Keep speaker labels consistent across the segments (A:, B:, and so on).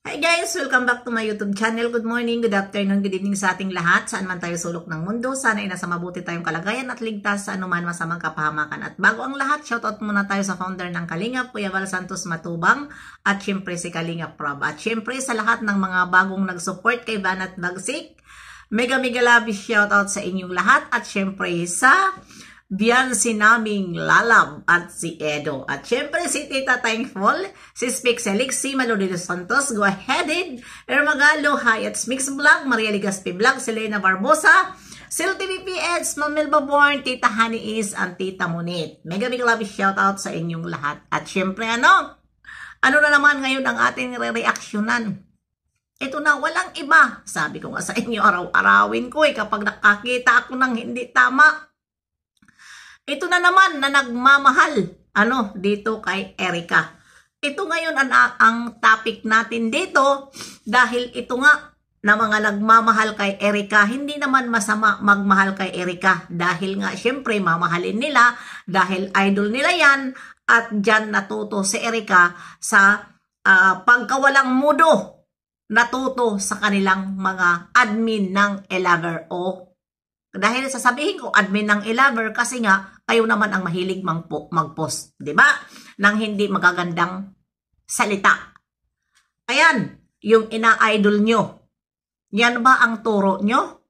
A: Hi guys! Welcome back to my YouTube channel. Good morning, good afternoon, good evening sa ating lahat. Saan man tayo sulok ng mundo, sana ay nasa mabuti tayong kalagayan at ligtas sa anuman masamang kapahamakan. At bago ang lahat, shoutout muna tayo sa founder ng Kalingap, Kuya Val Santos Matubang, at syempre si Kalingap Rob. At syempre sa lahat ng mga bagong nag-support kay Banat Bagsik, mega lavish shoutout sa inyong lahat. At syempre sa Biyansi naming Lalab at si Edo. At syempre si Tita Thankful, si Speak Selix, si Maludi dos Santos, Go Aheaded, Ermagalo, Hayats Mix Vlog, Maria Ligaspi Vlog, si Lena Barbosa, Sil TVPH, Mamel Baborn, Tita Honey Is, and Tita Munit. Mega big love shoutout sa inyong lahat. At syempre ano na naman ngayon ang ating re-reactionan? Ito na, walang iba. Sabi ko nga sa inyo, araw-arawin ko kapag nakakita ako ng hindi tama. Ito na naman na nagmamahal dito kay Erica. Ito ngayon ang topic natin dito dahil ito nga na mga nagmamahal kay Erica, hindi naman masama magmahal kay Erica dahil nga syempre mamahalin nila dahil idol nila yan at dyan natuto si Erica sa pagkawalang mudo, natuto sa kanilang mga admin ng Elover o dahil sasabihin ko admin ng Elover kasi nga kayo naman ang mahilig mag-post, 'di ba? Nang hindi magagandang salita. Ayan, yung ina-idol nyo. Yan ba ang turo nyo?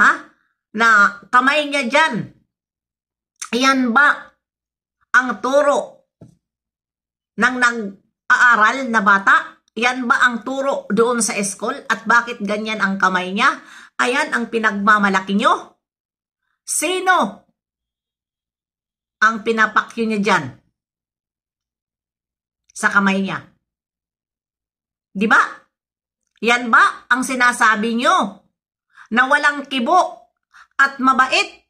A: Ha? Na kamay niya diyan. Yan ba ang turo ng nag-aaral na bata? Yan ba ang turo doon sa school? At bakit ganyan ang kamay niya? Ayan ang pinagmamalaki nyo. Sino ang pinapakyo niya dyan sa kamay niya? Di ba? Yan ba ang sinasabi nyo na walang kibo at mabait?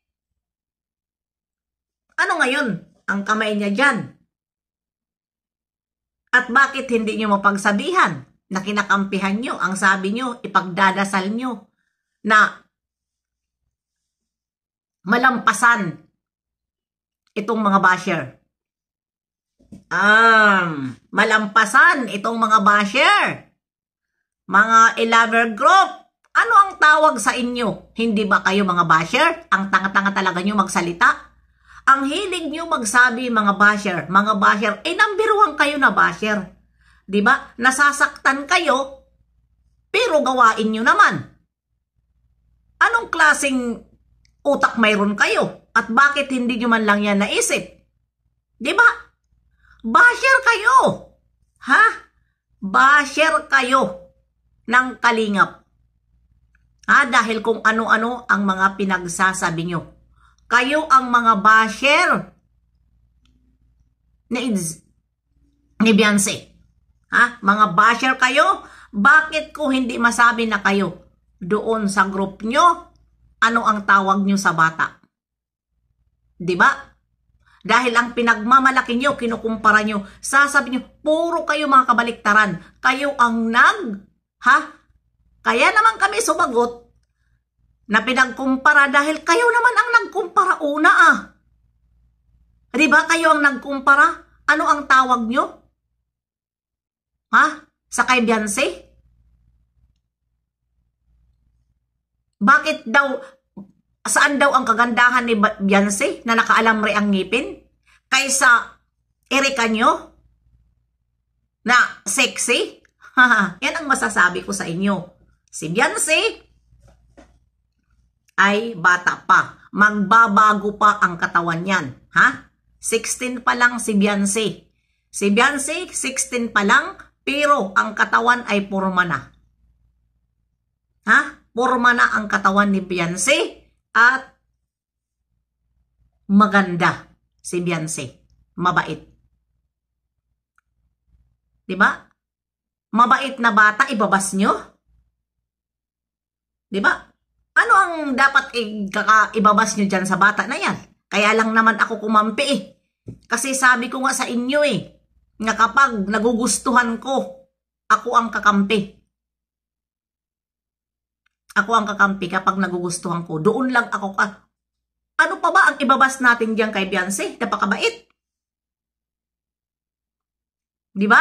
A: Ano ngayon ang kamay niya dyan? At bakit hindi nyo mapagsabihan na kinakampihan nyo? Ang sabi nyo, ipagdadasal nyo na malampasan itong mga basher. Malampasan itong mga basher. Mga Elover group. Ano ang tawag sa inyo? Hindi ba kayo mga basher? Ang tanga-tanga talaga nyo magsalita. Ang hilig nyo magsabi mga basher. Mga basher, number 1 kayo na basher. Diba? Nasasaktan kayo, pero gawain nyo naman. Anong klaseng utak mayroon kayo? At bakit hindi nyo man lang yan naisip? Diba? Basher kayo. Ha? Basher kayo ng Kalingap. Dahil kung ano-ano ang mga pinagsasabi nyo. Kayo ang mga basher ni Beyonce. Mga basher kayo. Bakit ko hindi masabi na kayo doon sa group nyo, ano ang tawag nyo sa bata? Diba? Dahil ang pinagmamalaki nyo, kinukumpara nyo, sasabi nyo, puro kayo mga kabaliktaran. Kayo ang Kaya naman kami sumagot na pinagkumpara dahil kayo naman ang nagkumpara una Diba? Kayo ang nagkumpara. Ano ang tawag nyo? Sa kay Beyonce? Bakit daw, saan daw ang kagandahan ni Beyonce na nakaalamre ang ngipin? Kaysa Erica nyo? Na sexy? Yan ang masasabi ko sa inyo. Si Beyonce ay bata pa. Magbabago pa ang katawan yan. 16 pa lang si Beyonce. Si Beyonce, 16 pa lang, pero ang katawan ay purma na. Purma na ang katawan ni Beyonce at maganda si Beyonce. Mabait. Diba? Mabait na bata, ibabas nyo? Diba? Ano ang dapat ibabas nyo dyan sa bata na yan? Kaya lang naman ako kumampi Kasi sabi ko nga sa inyo nga kapag nagugustuhan ko, ako ang kakampi. Ako ang kakampi kapag nagugustuhan ko. Doon lang ako Ano pa ba ang ibabas natin diyan kay Beyonce? Napakabait. Di ba?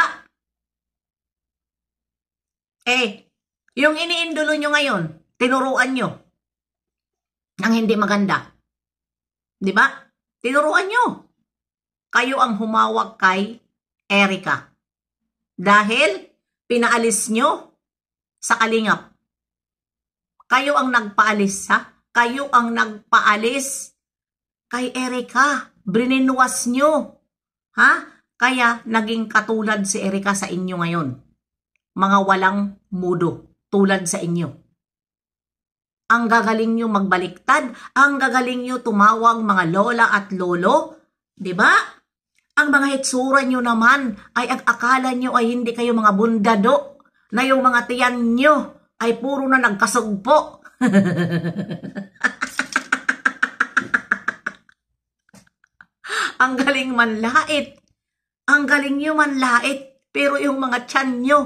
A: Yung iniindulo nyo ngayon, tinuruan nyo ng hindi maganda. Di ba? Tinuruan nyo. Kayo ang humawak kay Erica. Dahil pinaalis nyo sa Kalingap. Kayo ang nagpaalis, ha? Kayo ang nagpaalis kay Erica. Brininwas nyo. Ha? Kaya naging katulad si Erica sa inyo ngayon. Mga walang mudo. Tulad sa inyo. Ang gagaling nyo magbaliktad, ang gagaling nyo tumawag mga lola at lolo, di ba? Ang mga hitsura nyo naman ay ang akala nyo ay hindi kayo mga bundado, na yung mga tiyan nyo ay puro na nagkasugpo. Ang galing manlait. Ang galing nyo manlait, pero yung mga tiyan nyo,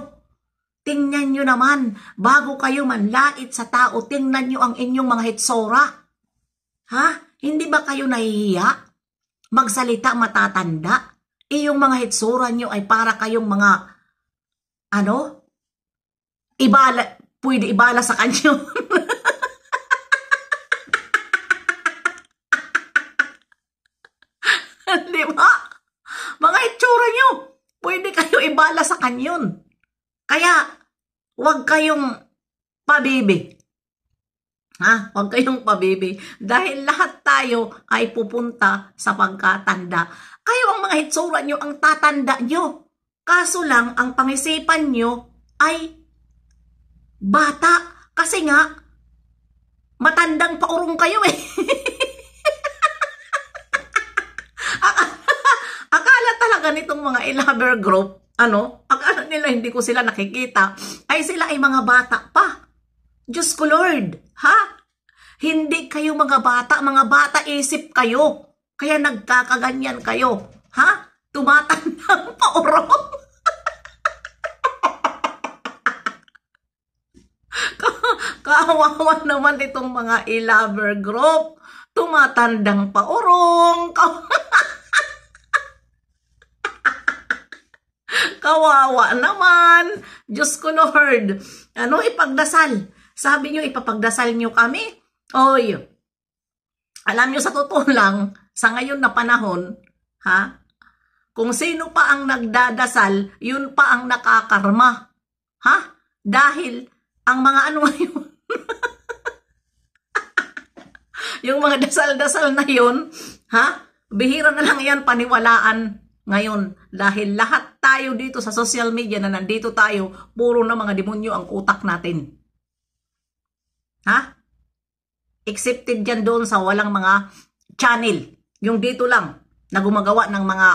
A: tingnan nyo naman, bago kayo manlait sa tao, tingnan nyo ang inyong mga hitsura. Ha? Hindi ba kayo nahihiya? Magsalita matatanda. Yung mga hitsura nyo ay para kayong mga, pwede ibala sa kanyo. Di ba? Mga hitsura nyo, pwede kayo ibala sa kanyon. Kaya, huwag kayong pabibi. Ha? Huwag kayong pabibi. Dahil lahat tayo ay pupunta sa pagkatanda. Kayo ang mga hitsura nyo, ang tatanda nyo. Kaso lang, ang pangisipan nyo ay bata. Kasi nga, matandang paurong kayo eh. Akala talaga nitong mga e-lover group, akala nila hindi ko sila nakikita, ay sila ay mga bata pa. Diyos ko Lord, ha? Hindi kayo mga bata isip kayo. Kaya nagkakaganyan kayo, ha? Tumatandang paurong. Kawawa naman itong mga e-lover group. Tumatandang paurong. Kawawa naman. Diyos ko Lord. Ipagdasal. Sabi nyo, ipapagdasal nyo kami. Oy, alam nyo sa totoo lang, sa ngayon na panahon, ha? Kung sino pa ang nagdadasal, yun pa ang nakakarma. Ha? Dahil, ang mga ngayon, yung mga dasal-dasal na yun, ha? Bihira na lang yan paniwalaan ngayon, dahil lahat tayo dito sa social media na nandito tayo, puro na mga demonyo ang utak natin. Ha? Accepted yan doon sa walang mga channel. Yung dito lang, na gumagawa ng mga,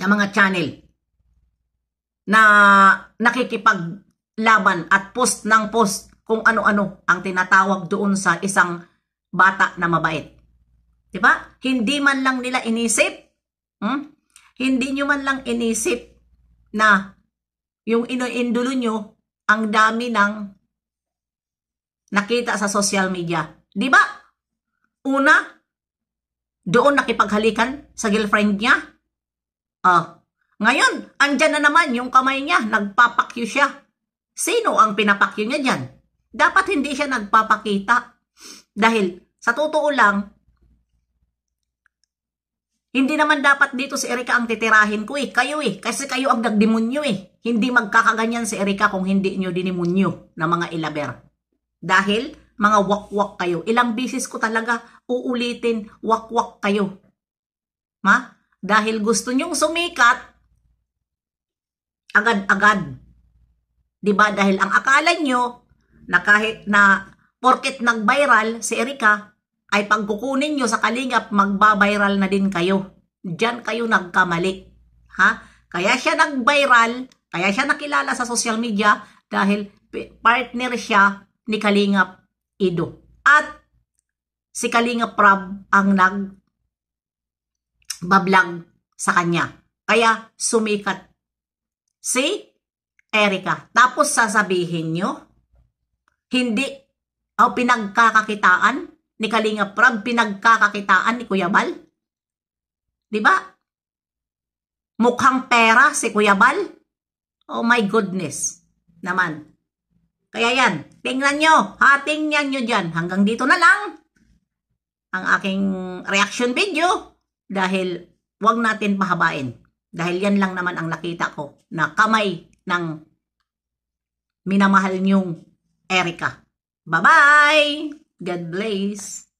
A: ng mga channel, na nakikipaglaban at post ng post kung ano-ano ang tinatawag doon sa isang bata na mabait. Diba? Hindi man lang nila inisip, hindi nyo man lang inisip na yung inoindulo nyo, ang dami ng nakita sa social media. Diba? Una, doon nakipaghalikan sa girlfriend niya. Ngayon, andyan na naman yung kamay niya, nagpapakyu siya. Sino ang pinapakyu niya dyan? Dapat hindi siya nagpapakita. Dahil, sa totoo lang, hindi naman dapat dito si Erica ang titirahin ko eh. Kayo eh. Kasi kayo ang nagdemonyo eh. Hindi magkakaganyan si Erica kung hindi nyo dinimonyo na mga ilaber. Dahil mga wakwak kayo. Ilang bisis ko talaga uulitin, wakwak kayo. Ma? Dahil gusto nyong sumikat, agad-agad. Diba? Dahil ang akala nyo na kahit na porket nag-viral si Erica, ay pagkukunin nyo sa Kalingap, magba-viral na din kayo. Diyan kayo nagkamali. Ha? Kaya siya nag-viral, kaya siya nakilala sa social media dahil partner siya ni Kalingap Ido. At si Kalingap Prab ang nag-bablog sa kanya. Kaya sumikat si Erica. Tapos sasabihin nyo, hindi, pinagkakakitaan ni Kalingap Prab, pinagkakakitaan ni Kuya Bal. Diba? Mukhang pera si Kuya Bal. Oh my goodness naman. Kaya yan, tingnan nyo, tingnan nyo dyan. Hanggang dito na lang ang aking reaction video dahil wag natin pahabain. Dahil yan lang naman ang nakita ko na kamay ng minamahal nyong Erica. Bye-bye! God bless!